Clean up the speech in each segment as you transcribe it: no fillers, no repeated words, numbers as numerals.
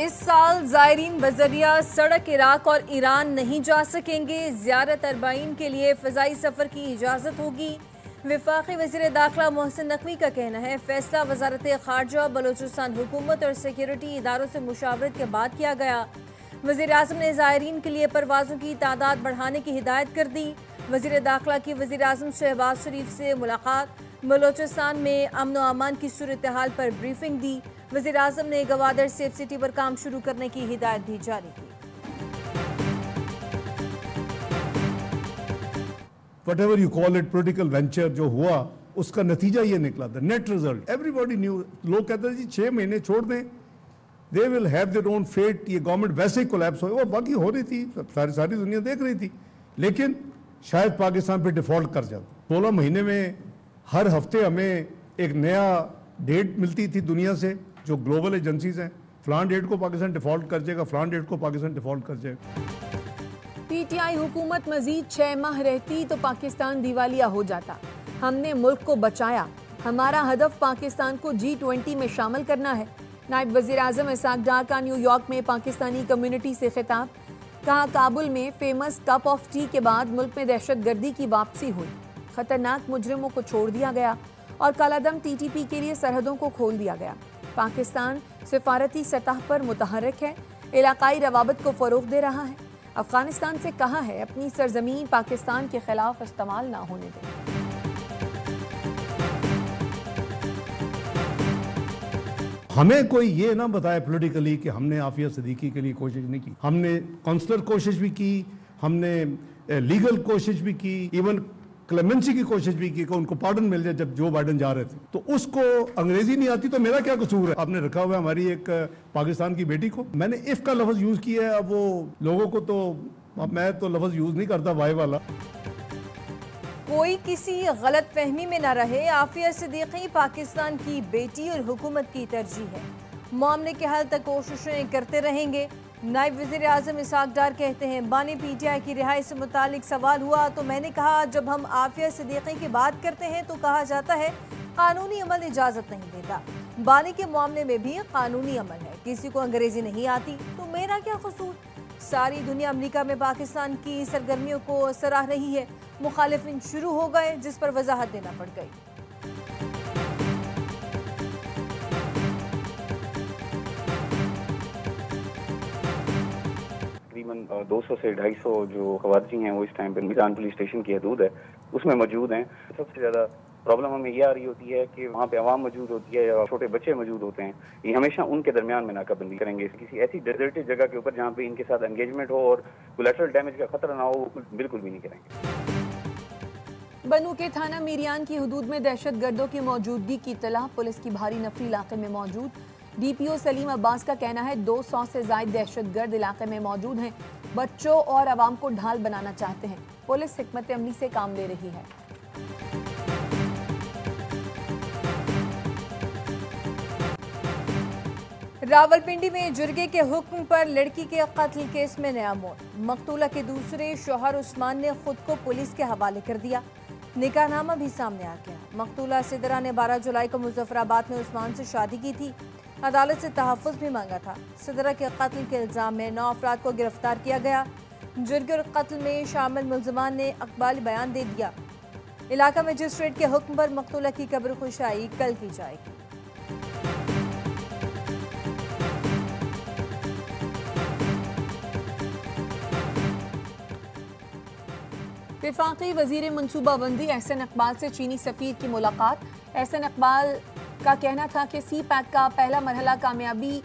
इस साल ज़ायरीन बजरिया सड़क इराक और ईरान नहीं जा सकेंगे। ज़ियारत अरबाइन के लिए फ़ज़ाई सफ़र की इजाज़त होगी। वफाकी वज़ीर दाखिला मोहसिन नकवी का कहना है फैसला वज़ारत ख़ारजा बलूचिस्तान हुकूमत और सिक्योरिटी इदारों से मुशावरत के बाद किया गया। वज़ीर आज़म ने ज़ायरीन के लिए परवाज़ों की तादाद बढ़ाने की हिदायत कर दी। वज़ीर दाखिला की वज़ीर आज़म शहबाज शरीफ से मुलाकात, बलूचिस्तान में अमन व अमान की सूरत हाल पर ब्रीफिंग दी। वज़ीर आज़म ने गवादर सेफ सिटी पर काम शुरू करने की हिदायत भी जारी की। Whatever you call it, political venture जो हुआ उसका नतीजा ये निकला था, नेट रिजल्ट एवरीबॉडी न्यू। लोग कहते थे जी 6 महीने छोड़ दें, they will have their own fate, ये गवर्नमेंट वैसे ही कोलैप्स हो, और बाकी हो रही थी, सारी दुनिया देख रही थी, लेकिन शायद पाकिस्तान पे डिफॉल्ट कर जाता। 16 महीने में हर हफ्ते हमें एक नया डेट मिलती थी दुनिया से, जो ग्लोबल एजेंसीज हैं, फलान डेट को पाकिस्तान डिफॉल्ट कर जाएगा, फलान डेट को पाकिस्तान डिफॉल्ट कर जाएगा। पीटीआई हुकूमत मजीद 6 माह रहती तो पाकिस्तान दिवालिया हो जाता। हमने मुल्क को बचाया, हमारा हदफ पाकिस्तान को G20 में शामिल करना है। नायब वज़ीर आज़म इसाक डार का न्यूयॉर्क में पाकिस्तानी कम्युनिटी से खिताब, कहा काबुल में फेमस कप ऑफ टी के बाद मुल्क में दहशतगर्दी की वापसी हुई, खतरनाक मुजरिमों को छोड़ दिया गया और कालादम TTP के लिए सरहदों को खोल दिया गया। पाकिस्तान सिफारती सतह पर मुतहर्रिक है, इलाकाई रवाबत को फ़रोग़ दे रहा है। अफगानिस्तान से कहा है अपनी सरजमीन पाकिस्तान के खिलाफ इस्तेमाल ना होने दें। हमें कोई ये ना बताए पॉलिटिकली कि हमने आफिया सिद्दीकी के लिए कोशिश नहीं की। हमने काउंसलर कोशिश भी की, हमने लीगल कोशिश भी की, इवन क्लेमेंसी की कोशिश भी की कि उनको पार्डन मिल जाए जब जो बाइडन जा रहे थे। तो उसको अंग्रेजी नहीं आती तो मेरा क्या कसूर है? आपने रखा हुआ है हमारी एक पाकिस्तान की बेटी को। मैंने इफ का लफ्ज यूज किया है, अब वो लोगों को तो, मैं तो लफ्ज यूज नहीं करता वाई वाला। कोई किसी गलत फहमी में न रहे, आफिया सिद्दीकी पाकिस्तान की बेटी और हुकूमत की तरजीह है। मामले के हल तक कोशिशें करते रहेंगे। नायब वज़ीर आज़म इसाक डार कहते हैं बानी PTI की रिहाई से मुतालिक सवाल हुआ तो मैंने कहा जब हम आफिया सिद्दीकी की बात करते हैं तो कहा जाता है कानूनी अमल इजाज़त नहीं देता। बानी के मामले में भी कानूनी अमल है, किसी को अंग्रेजी नहीं आती तो मेरा क्या कसूर? सारी दुनिया अमेरिका में पाकिस्तान की सरगर्मियों को सराह रही है, मुखालिफिन शुरू हो गए जिस पर वजाहत देना पड़ गई। तकरीबन 200 से 250 जो खवातीन हैं वो इस टाइम पर मीज़ान पुलिस स्टेशन की हदूद है उसमें मौजूद हैं। सबसे ज़्यादा प्रॉब्लम हमें यह आ रही होती है कि वहाँ पे आवाम मौजूद होती है या छोटे बच्चे मौजूद होते हैं। ये हमेशा उनके दरमियान में नाकाबंदी करेंगे। किसी ऐसी डेजर्टेड जगह के ऊपर जहाँ पे इनके साथ एंगेजमेंट हो और कोलैटरल डैमेज का खतरा ना हो, वो बिल्कुल भी नहीं करेंगे। बनू के थाना मीरियान की हदूद में दहशतगर्दों की मौजूदगी की इत्तला, पुलिस की भारी नफरी इलाके में मौजूद। DPO सलीम अब्बास का कहना है 200 से ज़ायद दहशतगर्द इलाके में मौजूद हैं, बच्चों और आवाम को ढाल बनाना चाहते हैं। पुलिस हिकमत अमली से काम ले रही है। रावलपिंडी में जुर्गे के हुक्म पर लड़की के कत्ल केस में नया मोड़। मकतूला के दूसरे शौहर उस्मान ने खुद को पुलिस के हवाले कर दिया। निकाहनामा भी सामने आ गया। मकतूला सिदरा ने 12 जुलाई को मुजफ्फराबाद में उस्मान से शादी की थी। अदालत से तहफ़्फ़ुज़ भी मांगा था। सिदरा के कत्ल के इल्ज़ाम में 9 अफराद को गिरफ्तार किया गया। जुर्गे और कत्ल में शामिल मुल्ज़िमान ने अक़बाली बयान दे दिया। इलाका मजिस्ट्रेट के हुक्म पर मकतूला की कब्र खुशाई कल की जाएगी। वफाकी वज़ीर मनसूबाबंदी एहसन इकबाल से चीनी सफ़ीर की मुलाकात। एहसन इकबाल का कहना था कि CPEC का पहला मरहला कामयाबी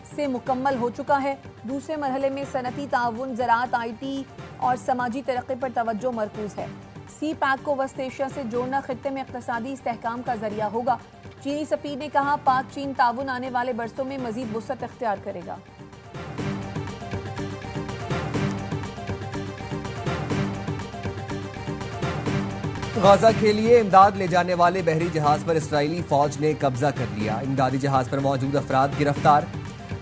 से मुकम्मल हो चुका है। दूसरे मरहले में सनती ताउन, ज़राअत, IT और समाजी तरक्की पर तवज्जो मरकूज़ है। CPEC को वस्त एशिया से जोड़ना खित्ते में इक़्तिसादी इस्तेहकाम का ज़रिया होगा। चीनी सफ़ीर ने कहा पाक चीन ताउन आने वाले बरसों में मज़ीद वुसअत इख्तियार करेगा। गाजा के लिए इमदाद ले जाने वाले बहरी जहाज पर इसराइली फौज ने कब्जा कर लिया। इमदादी जहाज पर मौजूद अफराद गिरफ्तार।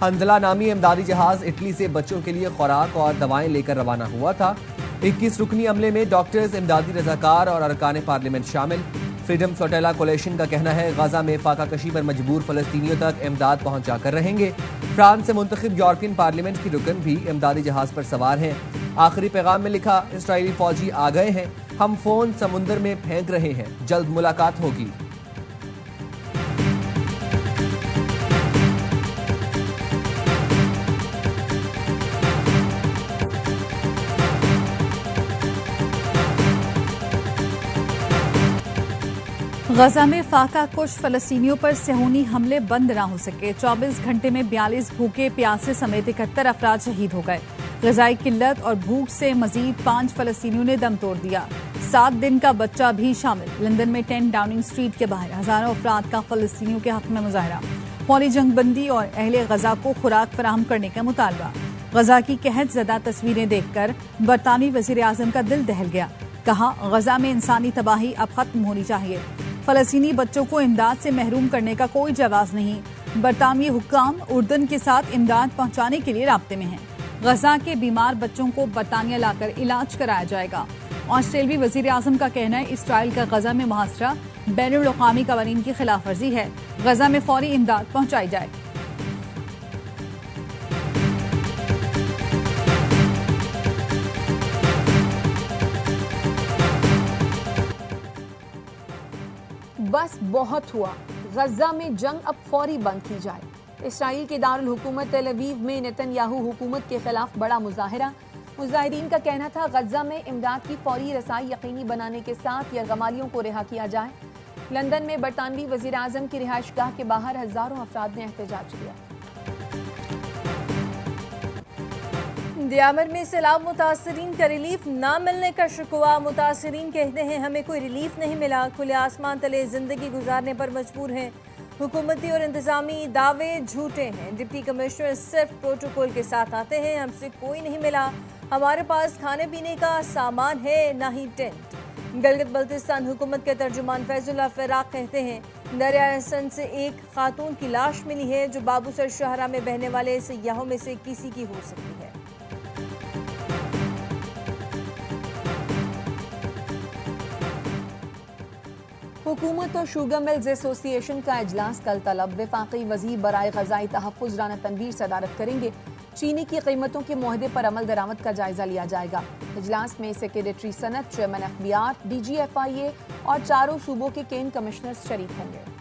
हंजला नामी इमदादी जहाज इटली से बच्चों के लिए खुराक और दवाएं लेकर रवाना हुआ था। 21 रुकनी अमले में डॉक्टर्स, इमदादी रजाकार और अरकान पार्लियामेंट शामिल। फ्रीडम फ्लोटेला कोलेशन का कहना है गजा में फाका कशी पर मजबूर फलस्तीनियों तक इमदाद पहुंचाकर रहेंगे। फ्रांस से मुंतखब यूरोपियन पार्लियामेंट की रुकन भी इमदादी जहाज पर सवार हैं। आखिरी पैगाम में लिखा, इस्राएली फौजी आ गए हैं, हम फोन समुंदर में फेंक रहे हैं, जल्द मुलाकात होगी। गजा में फाका कुश फलस्तीनियों पर सेहूनी हमले बंद न हो सके। 24 घंटे में 42 भूखे प्यासे समेत 71 अफराद शहीद हो गए। ग़िज़ाई किल्लत और भूख से मजीद 5 फलस्तीनियों ने दम तोड़ दिया। 7 दिन का बच्चा भी शामिल। लंदन में 10 डाउनिंग स्ट्रीट के बाहर हजारों अफराद का फलस्तीनियों के हक में मुजाहरा। फौरी जंगबंदी और अहले गजा को खुराक फराहम करने का मुतालबा। गजा की कहत ज़दा तस्वीरें देखकर बरतानवी वज़ीर आज़म का दिल दहल गया। कहा, गजा में इंसानी तबाही अब खत्म होनी चाहिए। फलस्तीनी बच्चों को इमदाद से महरूम करने का कोई जवाब नहीं। बरतानवी हुक्काम उर्दन के साथ इमदाद पहुंचाने के लिए राब्ते में हैं। गजा के बीमार बच्चों को बरतानिया लाकर इलाज कराया जाएगा। ऑस्ट्रेलियाई वजीर आजम का कहना है, इसराइल का गजा में मुहासरा बैनुल अक़वामी क़वानीन की खिलाफ वर्जी है। गजा में फौरी इमदाद पहुंचाई जाए। बस बहुत हुआ, गजा में जंग अब फौरी बंद की जाए। इसराइल के दारुल हुकूमत तेल अवीव में नेतन्याहू हुकूमत के खिलाफ बड़ा मुजाहिरा। मुजाहिरीन का कहना था, गजा में इमदाद की फौरी रसाई यकीनी बनाने के साथ यरगमालियों को रिहा किया जाए। लंदन में बरतानवी वजीर आजम की रिहाइशगाह के बाहर हजारों अफराद ने एहतजाज किया। दियामर में सैलाब मुतासरीन का रिलीफ ना मिलने का शिकवा। मुतासरीन कहते हैं, हमें कोई रिलीफ नहीं मिला, खुले आसमान तले जिंदगी गुजारने पर मजबूर हैं। हुकूमती और इंतजामी दावे झूठे हैं। डिप्टी कमिश्नर सिर्फ प्रोटोकॉल के साथ आते हैं, हमसे कोई नहीं मिला। हमारे पास खाने पीने का सामान है, ना ही टेंट। गिलगित बल्तिस्तान हुकूमत के तर्जुमान फैजुल्लाह फ़राक कहते हैं, दरिया सन से एक खातून की लाश मिली है जो बाबूसर शाहरा में बहने वाले सयाहों में से किसी की हो सकती है। हुकूमत और शुगर मिल्स एसोसिएशन का इजलास कल तलब। वफाकी वज़ीर बराए ग़ज़ाई तहफ़्फ़ुज़ राना तनवीर सदारत करेंगे। चीनी की कीमतों के मुआहदे पर अमल दरामद का जायजा लिया जाएगा। इजलास में सेक्रेटरी सनत, चेयरमैन अखबियार, DGFIA और चारों सूबों के केन कमिश्नर्स शरीक होंगे।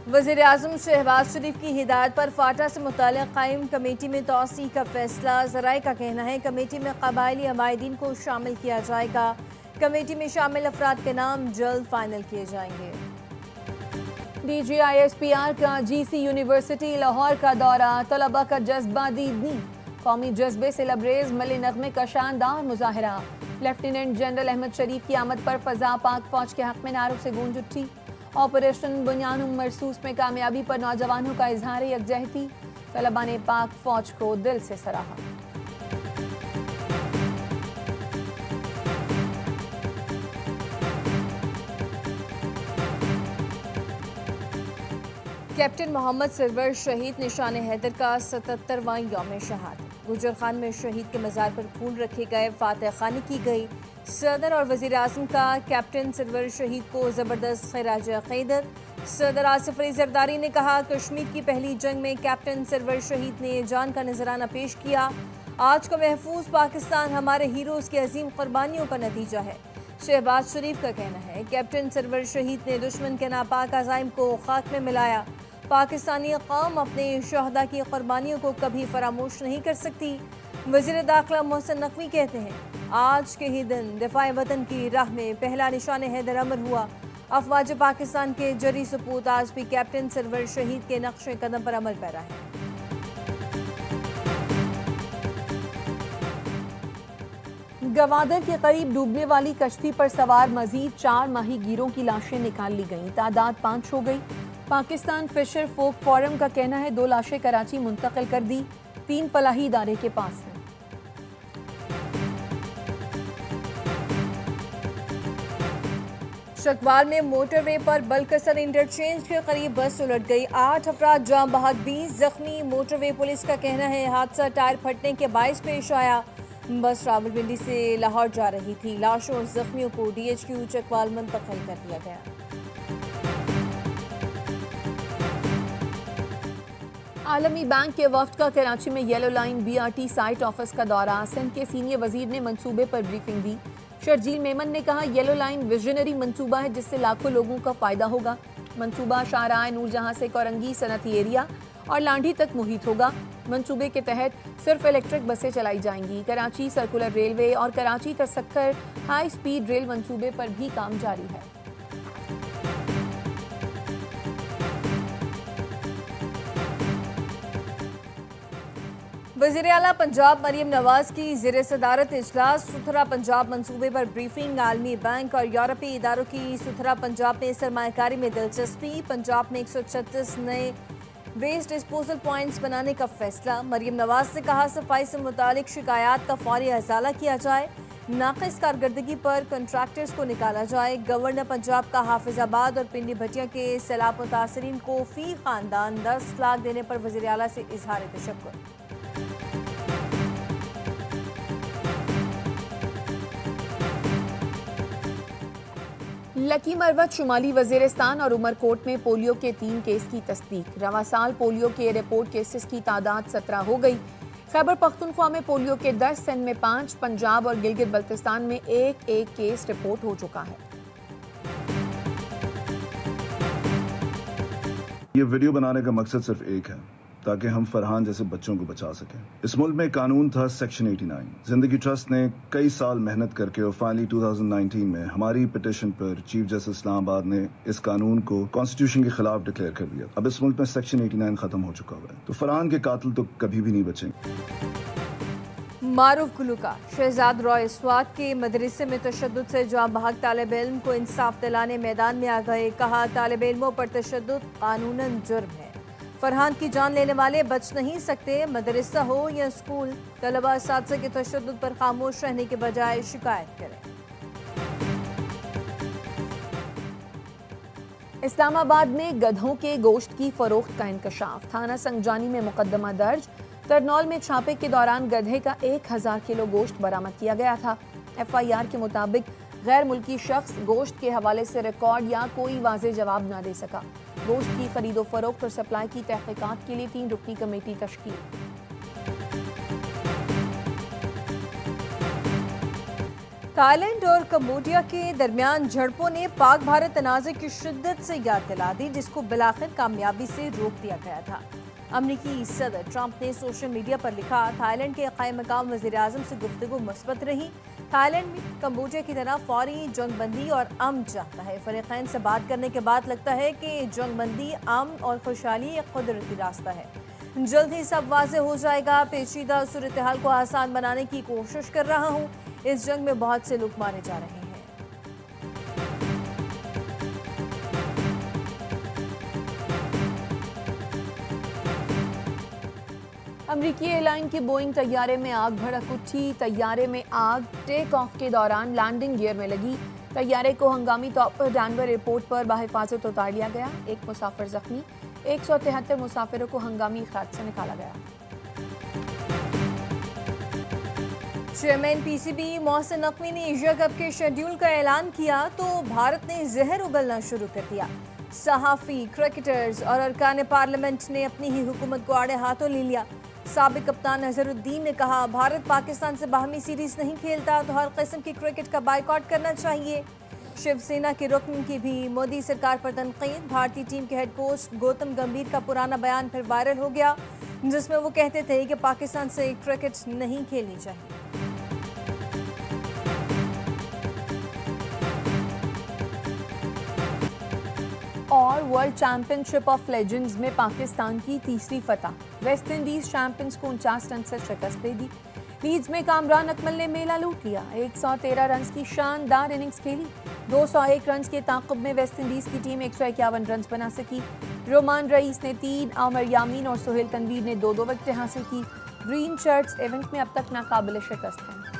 वज़ीर आज़म शहबाज शरीफ की हिदायत पर फाटा से मुताल्लिक़ कायम कमेटी में तौसी का फैसला। ज़राए का कहना है, कमेटी में क़बायली अमायदीन को शामिल किया जाएगा। कमेटी में शामिल अफराद के नाम जल्द फाइनल किए जाएंगे। DGISPR का GC यूनिवर्सिटी लाहौर का दौरा। तलबा का जज्बा दीदनी, कौमी जज्बे से लबरेज मिले नगमे का शानदार मुजाहरा। लेफ्टिनेंट जनरल अहमद शरीफ की आमद पर फजा पाक फौज के हक में नारों से गूंज उठी। ऑपरेशन बुनियान मरसूस में कामयाबी पर नौजवानों का इजहार यकजहती। तलबा ने पाक फौज को दिल से सराहा। कैप्टन मोहम्मद सरवर शहीद निशान हैदर का 77वां यौम शहादत। गुजर खान में शहीद के मज़ार पर फूल रखे गए, फातह खानी की गई। सदर और वज़ीर आज़म का कैप्टन सरवर शहीद को ज़बरदस्त खिराज अक़ीदत। सदर आसिफ अली ज़रदारी ने कहा, कश्मीर की पहली जंग में कैप्टन सरवर शहीद ने जान का नजराना पेश किया। आज का महफूज पाकिस्तान हमारे हीरोज़ की अजीम कुर्बानियों का नतीजा है। शहबाज शरीफ का कहना है, कैप्टन सरवर शहीद ने दुश्मन के नापाक अज़ाइम को खाक में मिलाया। पाकिस्तानी कौम अपने शहदा की कुर्बानियों को कभी फरामोश नहीं कर सकती। वज़ीर दाखिला मोहसिन नकवी कहते हैं, आज के ही दिन दिफाए वतन की राह में पहला निशान हैदर अमर हुआ। अफवाज पाकिस्तान के जरी सपूत आज भी कैप्टन सरवर शहीद के नक्शे कदम पर अमल पैरा है। गवादर के करीब डूबने वाली कश्ती पर सवार मजीद 4 माहीगीरों की लाशें निकाल ली गईं। तादाद 5 हो गई। पाकिस्तान फिशर फोक फोरम का कहना है, 2 लाशें कराची मुंतकिल कर दी, 3 फलाही इदारे के पास हैं। चकवाल में मोटरवे पर बलकसर इंटरचेंज के करीब बस उलट गई। 8 अफराद जाम बहक, 20 जख्मी। मोटरवे पुलिस का कहना है हादसा टायर फटने के बायस पेश आया। बस रावलपिंडी से लाहौर जा रही थी। लाशों और जख्मियों को DHQ चकवाल मुंतकिल कर दिया गया। आलमी बैंक के वफ्द का कराची में yellow line BRT site office का दौरा। सिंध के सीनियर वजीर ने मंसूबे पर ब्रीफिंग दी। शर्जील मेमन ने कहा येलो लाइन विजनरी मंसूबा है जिससे लाखों लोगों का फायदा होगा। मंसूबा शाहराह नूरजहां से कोरंगी सनती एरिया और लांढी तक मुहित होगा। मंसूबे के तहत सिर्फ इलेक्ट्रिक बसें चलाई जाएंगी। कराची सर्कुलर रेलवे और कराची तसक्कर हाई स्पीड रेल मंसूबे पर भी काम जारी है। वज़ीर आला पंजाब मरियम नवाज की ज़ेर सदारत इजलास। सुथरा पंजाब मंसूबे पर ब्रीफिंग। आलमी बैंक और यूरोपीय इदारों की सुथरा पंजाब में सरमायाकारी में दिलचस्पी। पंजाब में 136 नए वेस्ट डिस्पोजल पॉइंट्स बनाने का फैसला। मरियम नवाज ने कहा सफाई से मुतालिक शिकायत का फौरी अजाला किया जाए। नाक़िस कारकर्दगी पर कंट्रैक्टर्स को निकाला जाए। गवर्नर पंजाब का हाफिजाबाद और पिंडी भटिया के सैलाब मुतासरीन को फी खानदान 10 लाख देने पर वज़ीर आला से इजहार तशक्कुर। लकी मरवत शुमाली वजीरिस्तान और उमरकोट में पोलियो के 3 केस की तस्दीक। रवा साल पोलियो के रिपोर्ट केसेस की तादाद 17 हो गई। खैबर पख्तूनख्वा में पोलियो के 10, सिंध में 5, पंजाब और गिलगित बल्तिस्तान में एक केस रिपोर्ट हो चुका है। ये वीडियो बनाने का मकसद सिर्फ एक है, ताकि हम फरहान जैसे बच्चों को बचा सकें। इस मुल्क में कानून था सेक्शन 89। जिंदगी ट्रस्ट ने कई साल मेहनत करके और फाइनली 2019 में हमारी पिटिशन पर चीफ जस्टिस इस्लामाबाद ने इस कानून को कॉन्स्टिट्यूशन के खिलाफ डिक्लेयर कर दिया। अब इस मुल्क में सेक्शन 89 खत्म हो चुका हुआ है, तो फरहान के कातिल तो कभी भी नहीं बचेंगे। मारूफ गुलूकार शहजाद रॉय स्वात के मदरसे में तशद्दुद से जाँ बहक तालिब इल्म को इंसाफ दिलाने मैदान में आ गए। कहा तालिब इल्मों पर तशद्दुद कानूनन जुर्म है। फरहान की जान लेने वाले बच नहीं सकते। मदरसा हो या स्कूल, तलबा असातिज़ा के तशद्दुद पर खामोश रहने के बजाय शिकायत करें। इस्लामाबाद में गधों के गोश्त की फरोख्त का इंकशाफ। थाना संगजानी में मुकदमा दर्ज। करनौल में छापे के दौरान गधे का 1000 किलो गोश्त बरामद किया गया था। FIR के मुताबिक गैर मुल्की शख्स गोश्त के हवाले से रिकॉर्ड या कोई वाज़ेह जवाब न दे सका। गोश्त की खरीदो फरोख्त और सप्लाई की तहकीकात के लिए 3 रुकनी कमेटी तश्कील। थाईलैंड और कंबोडिया के दरमियान झड़पों ने पाक भारत तनाज़े की शिद्दत से याद दिला दी, जिसको बिलाखिर कामयाबी से रोक दिया गया था। अमरीकी सदर ट्रंप ने सोशल मीडिया पर लिखा, थाईलैंड के कायम मकाम वज़ीर आज़म से गुफ्तगू मुस्बत रही। थाईलैंड में कंबोडिया की तरह फौरी जंगबंदी और अमन चाहता है। फरीक़ैन से बात करने के बाद लगता है कि जंगबंदी, अमन और खुशहाली एक कुदरती रास्ता है। जल्द ही सब वाज़ेह हो जाएगा। पेचीदा सूरत हाल को आसान बनाने की कोशिश कर रहा हूँ। इस जंग में बहुत से लोग मारे जा रहे हैं। अमरीकी एयरलाइन के बोइंग तैयारे में आग भड़क उठी। तैयारे में आग टेक ऑफ के दौरान लैंडिंग गियर में लगी। तैयारे को हंगामी तौर पर डैनवर एयरपोर्ट पर बाहिफाजत उतार लिया गया। एक मुसाफिर जख्मी। 173 मुसाफिरों को हंगामी इखराज से निकाला गया। चेयरमैन PCB मोहसिन नकवी ने एशिया कप के शेड्यूल का ऐलान किया तो भारत ने जहर उगलना शुरू कर दिया। सहाफ़ी, क्रिकेटर्स और अरकान पार्लियामेंट ने अपनी ही हुकूमत को आड़े हाथों ले लिया। साबिक कप्तान अजहरुद्दीन ने कहा, भारत पाकिस्तान से बाहमी सीरीज नहीं खेलता तो हर किस्म की क्रिकेट का बाइकआउट करना चाहिए। शिवसेना के रुकन की भी मोदी सरकार पर तनकीद। भारतीय टीम के हेड कोच गौतम गंभीर का पुराना बयान फिर वायरल हो गया, जिसमें वो कहते थे कि पाकिस्तान से क्रिकेट नहीं खेलनी चाहिए। और वर्ल्ड चैंपियनशिप ऑफ लेजेंड्स में पाकिस्तान की तीसरी फतह। वेस्ट इंडीज चैंपियंस को 49 रन से शिकस्त दे दी। लीड्स में कामरान अकमल ने मेला लूट लिया। 113 रन की शानदार इनिंग्स खेली। 201 रन के ताक़ुब में वेस्ट इंडीज की टीम 151 रन बना सकी। रोमान रईस ने 3, आमिर यामीन और सुहेल तनवीर ने 2-2 विकेटें हासिल की। ग्रीन शर्ट्स इवेंट में अब तक नाकाबिल शिकस्त हैं।